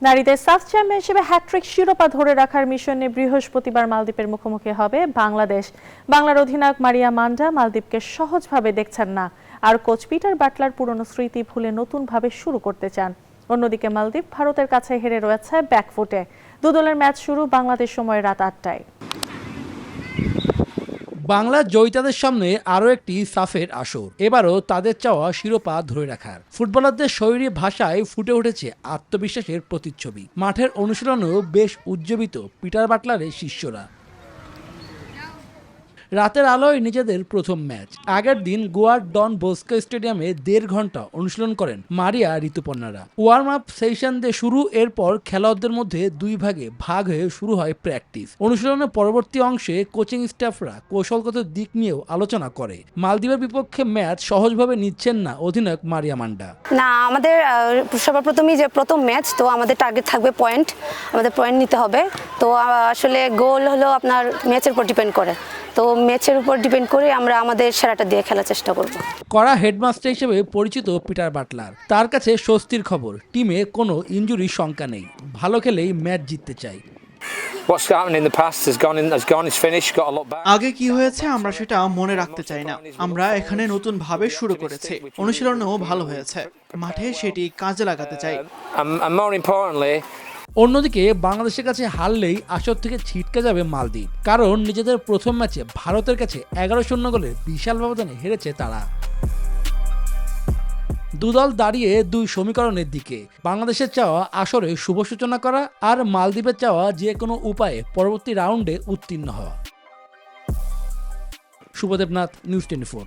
নারীদের সাফ চ্যাম্পিয়ন হিসেবে হ্যাট্রিক শিরোপা ধরে রাখার মিশনে বৃহস্পতিবার মালদ্বীপের মুখোমুখি হবে বাংলাদেশ। বাংলার অধিনায়ক মারিয়া মান্ডা মালদ্বীপকে সহজভাবে দেখছেন না, আর কোচ পিটার বাটলার পুরনো স্মৃতি ভুলে নতুনভাবে শুরু করতে চান। অন্যদিকে মালদ্বীপ ভারতের কাছে হেরে রয়েছে ব্যাকফুটে। দুদলের ম্যাচ শুরু বাংলাদেশ সময় রাত 8টায়। বাংলা জয়িতাদের সামনে আরও একটি সাফের আসর। এবারও তাদের চাওয়া শিরোপা ধরে রাখার। ফুটবলারদের শরীরী ভাষায় ফুটে উঠেছে আত্মবিশ্বাসের প্রতিচ্ছবি। মাঠের অনুশীলনেও বেশ উজ্জীবিত পিটার বাটলারের শিষ্যরা। রাতের আলোয় নিজেদের প্রথম ম্যাচ। আগের দিন গোয়ার ডন বস্কো স্টেডিয়ামে 1.5 ঘন্টা অনুশীলন করেন মারিয়া ঋতুপর্ণারা। ওয়ার্ম আপ সেশন দিয়ে শুরু, এরপর খেলোয়াড়দের মধ্যে 2 ভাগে ভাগ হয়ে শুরু হয় প্র্যাকটিস। অনুশীলনের পরবর্তী অংশে কোচিং স্টাফরা কৌশলগত দিক নিয়েও আলোচনা করে। মালদ্বীপের বিপক্ষে ম্যাচ সহজভাবে নিচ্ছেন না অধিনায়ক মারিয়া মান্ডা। না, আমাদের সর্বপ্রথমই যে প্রথম ম্যাচ, তো আমাদের টার্গেট থাকবে পয়েন্ট। আমাদের পয়েন্ট নিতে হবে। তো আসলে গোল হলো আপনার ম্যাচের উপর ডিপেন্ড করে। তো ম্যাচের উপর ডিপেন্ড করে আমরা আমাদের সেরাটা দিয়ে খেলার চেষ্টা করব। কড়া হেডমাস্টার হিসেবে পরিচিত পিটার বাটলার। তার কাছে স্বস্তির খবর, টিমে কোনো ইনজুরির শঙ্কা নেই। ভালো খেলেই ম্যাচ জিততে চাই। আগে কি হয়েছে আমরা সেটা মনে রাখতে চাই না। আমরা এখানে নতুন ভাবে শুরু করেছি। অনুশীলনেও ভালো হয়েছে। মাঠে সেটি কাজে লাগাতে চাই। অন্যদিকে বাংলাদেশের কাছে হারলেই আসর থেকে ছিটকে যাবে মালদ্বীপ, কারণ নিজেদের প্রথম ম্যাচে ভারতের কাছে 11-0 গোলের বিশাল ব্যবধানে হেরেছে তারা। দুদল দাঁড়িয়ে 2 সমীকরণের দিকে। বাংলাদেশের চাওয়া আসরে শুভ সূচনা করা, আর মালদ্বীপের চাওয়া যে কোনো উপায়ে পরবর্তী রাউন্ডে উত্তীর্ণ হওয়া। শুভদেবনাথ, নিউজ 24।